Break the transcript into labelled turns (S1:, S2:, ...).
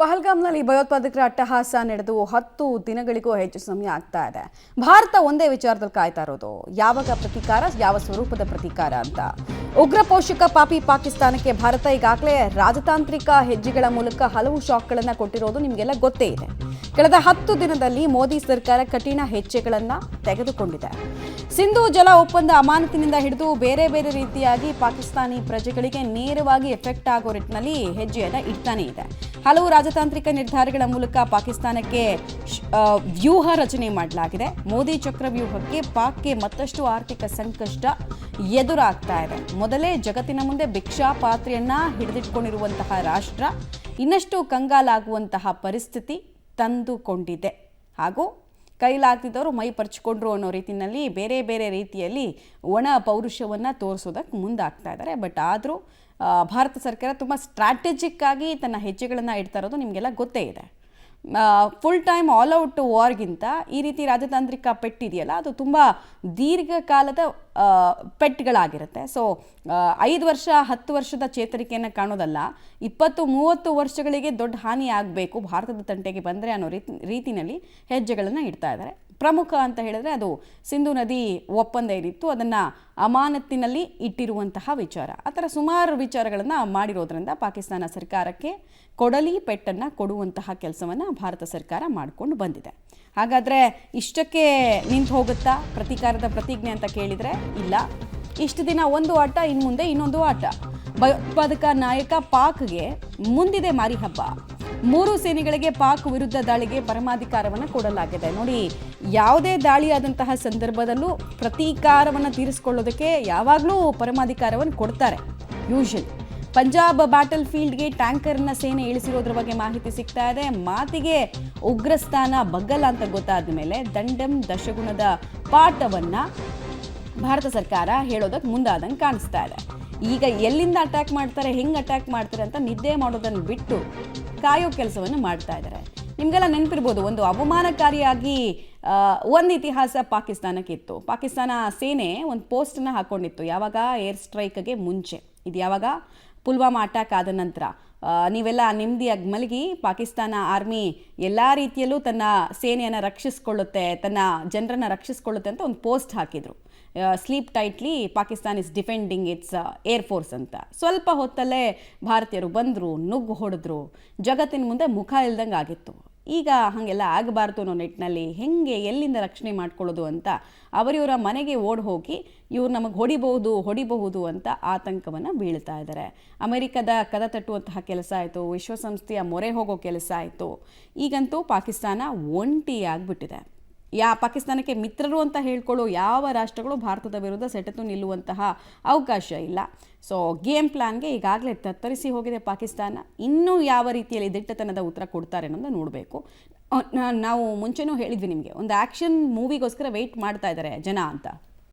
S1: ಪಹಲ್ಗಾಮ್ನಲ್ಲಿ ಭಯೋತ್ಪಾದಕರ ಅಟ್ಟಹಾಸ ನಡೆದು 10 ದಿನಗಳಿಗೂ ಹೆಚ್ಚು ಸಮಯ ಆಗ್ತಾ ಇದೆ. ಭಾರತ ಒಂದೇ ವಿಚಾರದಲ್ಲಿ ಕಾಯ್ತಾ ಇರೋದು, ಯಾವಾಗ ಪ್ರತೀಕಾರ, ಯಾವ ಸ್ವರೂಪದ ಪ್ರತೀಕಾರ ಅಂತ. ಉಗ್ರ ಪೋಷಕ ಪಾಪಿ ಪಾಕಿಸ್ತಾನಕ್ಕೆ ಭಾರತ ಈಗಾಗಲೇ ರಾಜತಾಂತ್ರಿಕ ಹೆಜ್ಜೆಗಳ ಮೂಲಕ ಹಲವು ಶಾಕ್ಗಳನ್ನು ಕೊಟ್ಟಿರೋದು ನಿಮಗೆಲ್ಲ ಗೊತ್ತೇ ಇದೆ. ಕಳೆದ 10 ದಿನದಲ್ಲಿ ಮೋದಿ ಸರ್ಕಾರ ಕಠಿಣ ಹೆಜ್ಜೆಗಳನ್ನು ತೆಗೆದುಕೊಂಡಿದೆ. ಸಿಂಧೂ ಜಲ ಒಪ್ಪಂದ ಅಮಾನತಿನಿಂದ ಹಿಡಿದು ಬೇರೆ ಬೇರೆ ರೀತಿಯಾಗಿ ಪಾಕಿಸ್ತಾನಿ ಪ್ರಜೆಗಳಿಗೆ ನೇರವಾಗಿ ಎಫೆಕ್ಟ್ ಆಗೋ ನಿಟ್ಟಿನಲ್ಲಿ ಹೆಜ್ಜೆಯನ್ನು ಇಡ್ತಾನೆ ಇದೆ. ಹಲವು ರಾಜತಾಂತ್ರಿಕ ನಿರ್ಧಾರಗಳ ಮೂಲಕ ಪಾಕಿಸ್ತಾನಕ್ಕೆ ವ್ಯೂಹ ರಚನೆ ಮಾಡಲಾಗಿದೆ. ಮೋದಿ ಚಕ್ರವ್ಯೂಹಕ್ಕೆ ಪಾಕ್ಗೆ ಮತ್ತಷ್ಟು ಆರ್ಥಿಕ ಸಂಕಷ್ಟ ಎದುರಾಗ್ತಾ ಇದೆ. ಮೊದಲೇ ಜಗತ್ತಿನ ಮುಂದೆ ಭಿಕ್ಷಾ ಪಾತ್ರೆಯನ್ನ ಹಿಡಿದಿಟ್ಕೊಂಡಿರುವಂತಹ ರಾಷ್ಟ್ರ ಇನ್ನಷ್ಟು ಕಂಗಾಲಾಗುವಂತಹ ಪರಿಸ್ಥಿತಿ ತಂದುಕೊಂಡಿದೆ. ಹಾಗೂ ಕೈಲಾಗ್ತಿದ್ದವರು ಮೈ ಪರ್ಚಿಕೊಂಡ್ರು ಅನ್ನೋ ರೀತಿಯಲ್ಲಿ ಬೇರೆ ಬೇರೆ ರೀತಿಯಲ್ಲಿ ಒಣ ಪೌರುಷವನ್ನು ತೋರಿಸೋದಕ್ಕೆ ಮುಂದಾಗ್ತಾ ಇದ್ದಾರೆ. ಬಟ್ ಆದರೂ ಭಾರತ ಸರ್ಕಾರ ತುಂಬ ಸ್ಟ್ರಾಟಜಿಕ್ ಆಗಿ ತನ್ನ ಹೆಜ್ಜೆಗಳನ್ನು ಇಡ್ತಾ ಇರೋದು ನಿಮಗೆಲ್ಲ ಗೊತ್ತೇ ಇದೆ. ಫುಲ್ ಟೈಮ್ ಆಲ್ ಔಟ್ ವಾರ್ಗಿಂತ ಈ ರೀತಿ ರಾಜತಾಂತ್ರಿಕ ಪೆಟ್ಟಿದೆಯಲ್ಲ, ಅದು ತುಂಬ ದೀರ್ಘಕಾಲದ ಪೆಟ್ಟುಗಳಾಗಿರುತ್ತೆ. ಸೊ 5 ವರ್ಷ 10 ವರ್ಷದ ಚೇತರಿಕೆಯನ್ನು ಕಾಣೋದಲ್ಲ, 20-30 ವರ್ಷಗಳಿಗೆ ದೊಡ್ಡ ಹಾನಿ ಆಗಬೇಕು ಭಾರತದ ತಂಟೆಗೆ ಬಂದರೆ ಅನ್ನೋ ರೀತಿಯಲ್ಲಿ ಹೆಜ್ಜೆಗಳನ್ನು ಇಡ್ತಾ ಇದ್ದಾರೆ. ಪ್ರಮುಖ ಅಂತ ಹೇಳಿದ್ರೆ ಅದು ಸಿಂಧೂ ನದಿ ಒಪ್ಪಂದ ಏನಿತ್ತು ಅದನ್ನು ಅಮಾನತಿನಲ್ಲಿ ಇಟ್ಟಿರುವಂತಹ ವಿಚಾರ. ಆ ಥರ ಸುಮಾರು ವಿಚಾರಗಳನ್ನು ಮಾಡಿರೋದ್ರಿಂದ ಪಾಕಿಸ್ತಾನ ಸರ್ಕಾರಕ್ಕೆ ಕೊಡಲಿ ಪೆಟ್ಟನ್ನು ಕೊಡುವಂತಹ ಕೆಲಸವನ್ನು ಭಾರತ ಸರ್ಕಾರ ಮಾಡಿಕೊಂಡು ಬಂದಿದೆ. ಹಾಗಾದರೆ ಇಷ್ಟಕ್ಕೆ ನಿಂತು ಹೋಗುತ್ತಾ ಪ್ರತೀಕಾರದ ಪ್ರತಿಜ್ಞೆ ಅಂತ ಕೇಳಿದರೆ ಇಲ್ಲ. ಇಷ್ಟು ದಿನ ಒಂದು ಆಟ, ಇನ್ನು ಮುಂದೆ ಇನ್ನೊಂದು ಆಟ. ಭಯೋತ್ಪಾದಕ ನಾಯಕ ಪಾಕ್ಗೆ ಮುಂದಿದೆ ಮಾರಿ ಹಬ್ಬ. 3 ಸೇನೆಗಳಿಗೆ ಪಾಕ್ ವಿರುದ್ಧ ದಾಳಿಗೆ ಪರಮಾಧಿಕಾರವನ್ನು ಕೊಡಲಾಗಿದೆ. ನೋಡಿ, ಯಾವುದೇ ದಾಳಿಯಾದಂತಹ ಸಂದರ್ಭದಲ್ಲೂ ಪ್ರತೀಕಾರವನ್ನು ತೀರಿಸಿಕೊಳ್ಳೋದಕ್ಕೆ ಯಾವಾಗಲೂ ಪರಮಾಧಿಕಾರವನ್ನು ಕೊಡ್ತಾರೆ ಯೂಶಲಿ. ಪಂಜಾಬ್ ಬ್ಯಾಟಲ್ ಫೀಲ್ಡ್ಗೆ ಟ್ಯಾಂಕರ್ನ ಸೇನೆ ಇಳಿಸಿರೋದ್ರ ಬಗ್ಗೆ ಮಾಹಿತಿ ಸಿಗ್ತಾ ಇದೆ. ಮಾತಿಗೆ ಉಗ್ರಸ್ಥಾನ ಬಗ್ಗಲ್ಲ ಅಂತ ಗೊತ್ತಾದ ಮೇಲೆ ದಂಡಂ ದಶಗುಣದ ಪಾಠವನ್ನು ಭಾರತ ಸರ್ಕಾರ ಹೇಳೋದಕ್ಕೆ ಮುಂದಾದಂಗೆ ಕಾಣಿಸ್ತಾ ಇದೆ. ಈಗ ಎಲ್ಲಿಂದ ಅಟ್ಯಾಕ್ ಮಾಡ್ತಾರೆ, ಹೆಂಗೆ ಅಟ್ಯಾಕ್ ಮಾಡ್ತಾರೆ ಅಂತ ನಿದ್ದೆ ಮಾಡೋದನ್ನು ಬಿಟ್ಟು ಕಾಯೋ ಕೆಲಸವನ್ನು ಮಾಡ್ತಾ ಇದ್ದಾರೆ. ನಿಮಗೆಲ್ಲ ನೆನಪಿರ್ಬೋದು, ಒಂದು ಅವಮಾನಕಾರಿಯಾಗಿ ಒಂದು ಇತಿಹಾಸ ಪಾಕಿಸ್ತಾನಕ್ಕೆ ಇತ್ತು. ಪಾಕಿಸ್ತಾನ ಸೇನೆ ಒಂದು ಪೋಸ್ಟನ್ನು ಹಾಕ್ಕೊಂಡಿತ್ತು ಯಾವಾಗ, ಏರ್ ಸ್ಟ್ರೈಕ್ಗೆ ಮುಂಚೆ. ಇದು ಯಾವಾಗ, ಪುಲ್ವಾಮಾ ಅಟ್ಯಾಕ್ ಆದ ನಂತರ. ನೀವೆಲ್ಲ ನೆಮ್ಮದಿಯಾಗಿ ಮಲಗಿ, ಪಾಕಿಸ್ತಾನ ಆರ್ಮಿ ಎಲ್ಲ ರೀತಿಯಲ್ಲೂ ತನ್ನ ಸೇನೆಯನ್ನು ರಕ್ಷಿಸ್ಕೊಳ್ಳುತ್ತೆ, ತನ್ನ ಜನರನ್ನು ರಕ್ಷಿಸ್ಕೊಳ್ಳುತ್ತೆ ಅಂತ ಒಂದು ಪೋಸ್ಟ್ ಹಾಕಿದರು. Sleep tightly Pakistan is defending it's air force ಅಂತ. ಸ್ವಲ್ಪ ಹೊತ್ತಲ್ಲೇ ಭಾರತೀಯರು ಬಂದರು, ನುಗ್ಗು ಹೊಡೆದ್ರು, ಜಗತ್ತಿನ ಮುಂದೆ ಮುಖ ಇಲ್ದಂಗೆ ಆಗಿತ್ತು. ಈಗ ಹಾಗೆಲ್ಲ ಆಗಬಾರ್ದು ಅನ್ನೋ ನಿಟ್ಟಿನಲ್ಲಿ ಹೆಂಗೆ ಎಲ್ಲಿಂದ ರಕ್ಷಣೆ ಮಾಡ್ಕೊಳ್ಳೋದು ಅಂತ ಅವರಿವರ ಮನೆಗೆ ಓಡಿ ಹೋಗಿ ಇವ್ರು ನಮಗೆ ಹೊಡಿಬಹುದು ಅಂತ ಆತಂಕವನ್ನು ಬೀಳ್ತಾ ಇದ್ದಾರೆ. ಅಮೆರಿಕದ ಕದ ತಟ್ಟುವಂತಹ ಕೆಲಸ ಆಯಿತು, ವಿಶ್ವಸಂಸ್ಥೆಯ ಮೊರೆ ಹೋಗೋ ಕೆಲಸ ಆಯಿತು. ಈಗಂತೂ ಪಾಕಿಸ್ತಾನ ಒಂಟಿಯಾಗಿಬಿಟ್ಟಿದೆ. ಪಾಕಿಸ್ತಾನಕ್ಕೆ ಮಿತ್ರರು ಅಂತ ಹೇಳ್ಕೊಳ್ಳೋ ಯಾವ ರಾಷ್ಟ್ರಗಳು ಭಾರತದ ವಿರುದ್ಧ ಸೆಟೆತು ನಿಲ್ಲುವಂತಹ ಅವಕಾಶ ಇಲ್ಲ. ಸೊ ಗೇಮ್ ಪ್ಲಾನ್ಗೆ ಈಗಾಗಲೇ ತತ್ತರಿಸಿ ಹೋಗಿದೆ ಪಾಕಿಸ್ತಾನ. ಇನ್ನೂ ಯಾವ ರೀತಿಯಲ್ಲಿ ದಿಟ್ಟತನದ ಉತ್ತರ ಕೊಡ್ತಾರೆ ಅನ್ನೋದು ನೋಡಬೇಕು. ನಾವು ಮುಂಚೆನೂ ಹೇಳಿದ್ವಿ ನಿಮಗೆ, ಒಂದು ಆ್ಯಕ್ಷನ್ ಮೂವಿಗೋಸ್ಕರ ವೆಯ್ಟ್ ಮಾಡ್ತಾ ಇದ್ದಾರೆ ಜನ ಅಂತ.